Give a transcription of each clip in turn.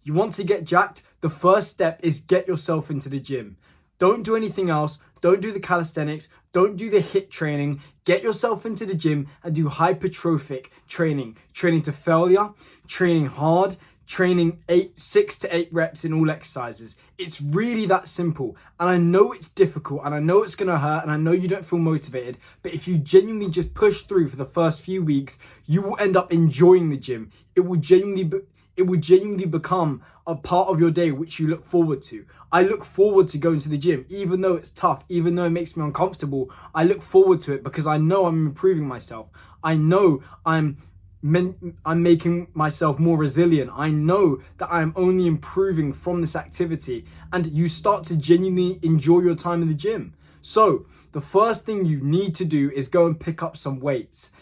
You want to get jacked? The first step is get yourself into the gym. Don't do anything else. Don't do the calisthenics. Don't do the HIIT training. Get yourself into the gym and do hypertrophic training. Training to failure, training hard, training 6 to 8 reps in all exercises. It's really that simple. And I know it's difficult and I know it's going to hurt and I know you don't feel motivated. But if you genuinely just push through for the first few weeks, you will end up enjoying the gym. It will genuinely become a part of your day which you look forward to. I look forward to going to the gym, even though it's tough, even though it makes me uncomfortable. I look forward to it because I know I'm improving myself. I know I'm making myself more resilient. I know that I'm only improving from this activity, and you start to genuinely enjoy your time in the gym. So the first thing you need to do is go and pick up some weights.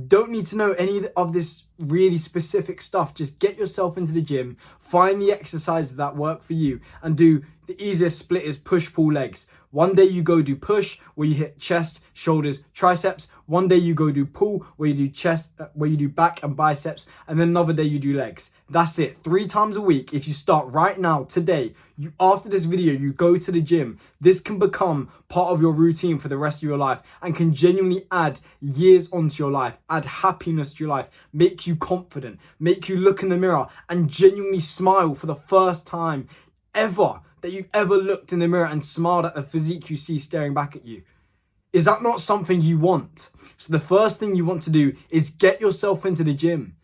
Don't need to know any of this really specific stuff. Just get yourself into the gym, find the exercises that work for you, and do the easiest split is push-pull legs. One day you go do push, where you hit chest, shoulders, triceps. One day you go do pull, where you do chest, where you do back and biceps. And then another day you do legs. That's it. 3 times a week. If you start right now, today, after this video, you go to the gym. This can become part of your routine for the rest of your life and can genuinely add years onto your life, add happiness to your life, make you confident, make you look in the mirror and genuinely smile for the first time ever that you've ever looked in the mirror and smiled at the physique you see staring back at you. Is that not something you want? So the first thing you want to do is get yourself into the gym.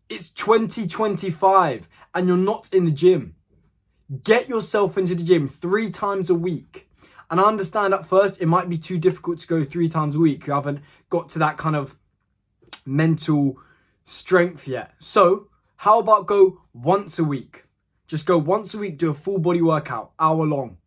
It's 2025 and you're not in the gym. Get yourself into the gym 3 times a week. And I understand at first it might be too difficult to go 3 times a week. You haven't got to that kind of mental strength yet. So how about go once a week? Just go once a week, do a full body workout, hour long.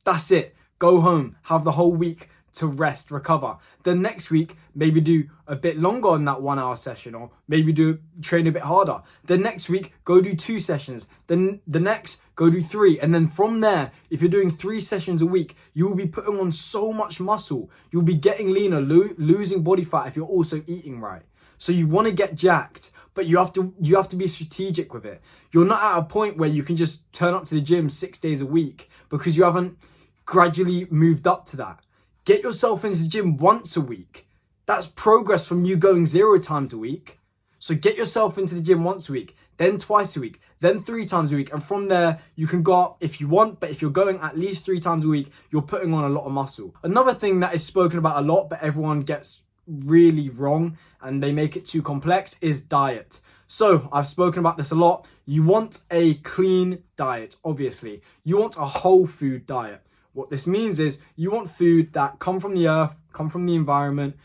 That's it. Go home, have the whole week to rest, recover. Then next week, maybe do a bit longer on that 1 hour session, or maybe train a bit harder. Then next week, go do 2 sessions. Then the next, go do 3. And then from there, if you're doing 3 sessions a week, you will be putting on so much muscle. You'll be getting leaner, losing body fat if you're also eating right. So you want to get jacked, but you have to be strategic with it. You're not at a point where you can just turn up to the gym 6 days a week because you haven't gradually moved up to that. Get yourself into the gym once a week. That's progress from you going 0 times a week. So get yourself into the gym once a week, then twice a week, then 3 times a week. And from there, you can go up if you want, but if you're going at least 3 times a week, you're putting on a lot of muscle. Another thing that is spoken about a lot, but everyone gets really wrong and they make it too complex, is diet. So I've spoken about this a lot. You want a clean diet, obviously. You want a whole food diet. What this means is you want food that come from the earth, come from the environment,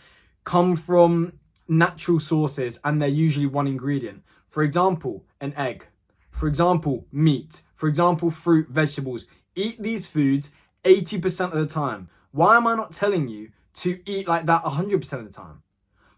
come from natural sources, and they're usually one ingredient. For example, an egg. For example, meat. For example, fruit, vegetables. Eat these foods 80% of the time. Why am I not telling you to eat like that 100% of the time?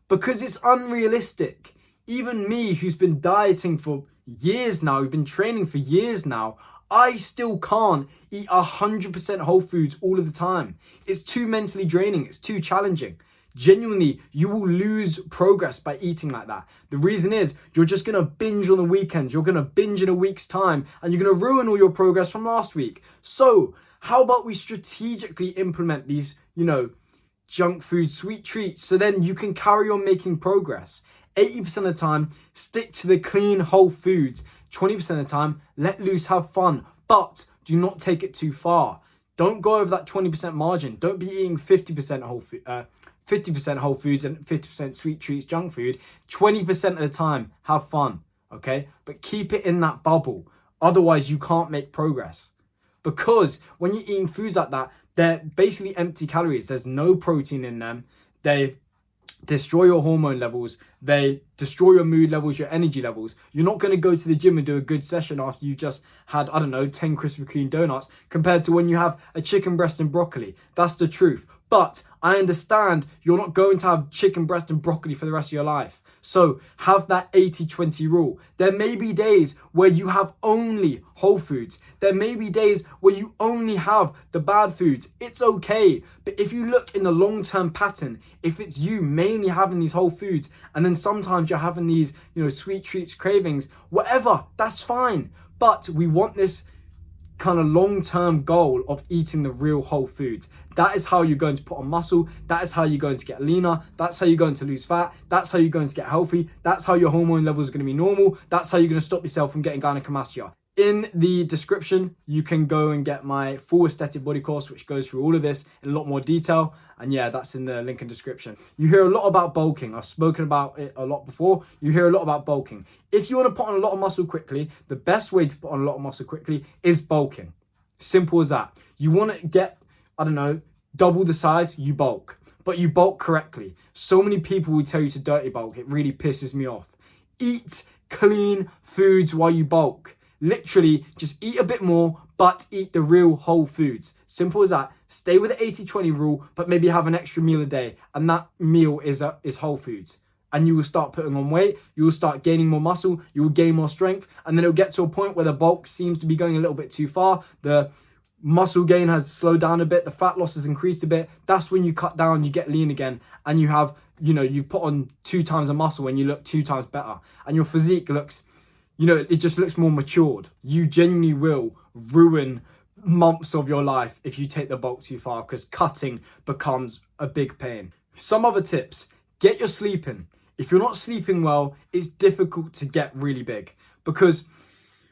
Because it's unrealistic. Even me, who's been dieting for years now, who's been training for years now, I still can't eat 100% whole foods all of the time. It's too mentally draining. It's too challenging. Genuinely, you will lose progress by eating like that. The reason is you're just going to binge on the weekends. You're going to binge in a week's time and you're going to ruin all your progress from last week. So how about we strategically implement these, junk food, sweet treats, so then you can carry on making progress. 80% of the time, stick to the clean whole foods. 20% of the time, let loose, have fun, but do not take it too far. Don't go over that 20% margin. Don't be eating 50% whole food, 50% whole foods and 50% sweet treats, junk food. 20% of the time, have fun, okay? But keep it in that bubble. Otherwise, you can't make progress. Because when you're eating foods like that, they're basically empty calories. There's no protein in them. They destroy your hormone levels. They destroy your mood levels, your energy levels. You're not going to go to the gym and do a good session after you just had, 10 Krispy Kreme donuts compared to when you have a chicken breast and broccoli. That's the truth. But I understand you're not going to have chicken breast and broccoli for the rest of your life. So have that 80-20 rule. There may be days where you have only whole foods. There may be days where you only have the bad foods. It's okay. But if you look in the long-term pattern, if it's you mainly having these whole foods and then sometimes you're having these, sweet treats, cravings, whatever, that's fine. But we want this kind of long-term goal of eating the real whole foods. That is how you're going to put on muscle. That is how you're going to get leaner. That's how you're going to lose fat. That's how you're going to get healthy. That's how your hormone levels are going to be normal. That's how you're going to stop yourself from getting gynecomastia. In the description, you can go and get my full aesthetic body course, which goes through all of this in a lot more detail. And yeah, that's in the link in description. You hear a lot about bulking. I've spoken about it a lot before. You hear a lot about bulking. If you want to put on a lot of muscle quickly, the best way to put on a lot of muscle quickly is bulking. Simple as that. You want to get, I don't know, double the size, you bulk. But you bulk correctly. So many people will tell you to dirty bulk. It really pisses me off. Eat clean foods while you bulk. Literally, just eat a bit more, but eat the real whole foods. Simple as that. Stay with the 80-20 rule, but maybe have an extra meal a day. And that meal is whole foods. And you will start putting on weight. You will start gaining more muscle. You will gain more strength. And then it'll get to a point where the bulk seems to be going a little bit too far. The muscle gain has slowed down a bit. The fat loss has increased a bit. That's when you cut down, you get lean again. And you have, you put on 2 times the muscle and you look 2 times better. And your physique looks, it just looks more matured. You genuinely will ruin months of your life if you take the bulk too far, because cutting becomes a big pain. Some other tips: get your sleep in. If you're not sleeping well, it's difficult to get really big, because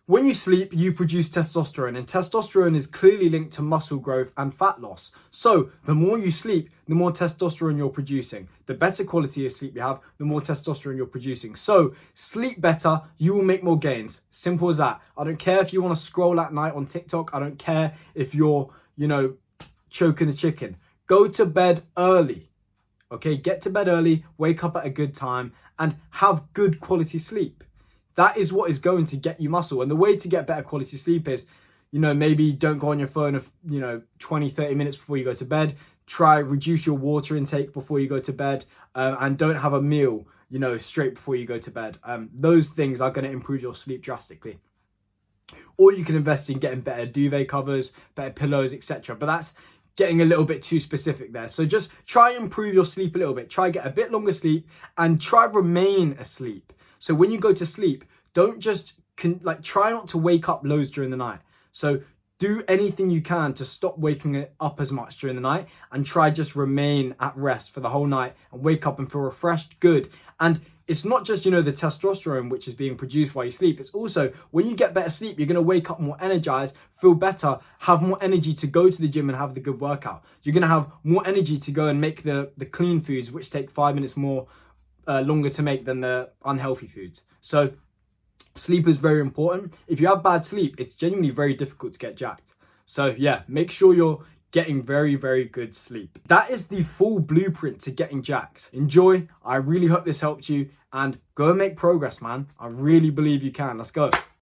when you sleep, you produce testosterone, and testosterone is clearly linked to muscle growth and fat loss. So the more you sleep, the more testosterone you're producing. The better quality of sleep you have, the more testosterone you're producing. So sleep better, you will make more gains. Simple as that. I don't care if you want to scroll at night on TikTok. I don't care if you're, choking the chicken. Go to bed early. Okay, get to bed early, wake up at a good time, and have good quality sleep. That is what is going to get you muscle. And the way to get better quality sleep is, maybe don't go on your phone, 20, 30 minutes before you go to bed. Try reduce your water intake before you go to bed, and don't have a meal, straight before you go to bed. Those things are going to improve your sleep drastically. Or you can invest in getting better duvet covers, better pillows, etc. But that's getting a little bit too specific there. So just try and improve your sleep a little bit. Try get a bit longer sleep and try remain asleep. So when you go to sleep, don't just try not to wake up loads during the night. So do anything you can to stop waking up as much during the night, and try just remain at rest for the whole night and wake up and feel refreshed, good. And it's not just, the testosterone which is being produced while you sleep. It's also when you get better sleep, you're going to wake up more energized, feel better, have more energy to go to the gym and have the good workout. You're going to have more energy to go and make the clean foods, which take 5 minutes more longer to make than the unhealthy foods. So sleep is very important. If you have bad sleep, it's genuinely very difficult to get jacked. So yeah, make sure you're getting very, very good sleep. That is the full blueprint to getting jacked. Enjoy. I really hope this helped you, and go and make progress, man. I really believe you can. Let's go.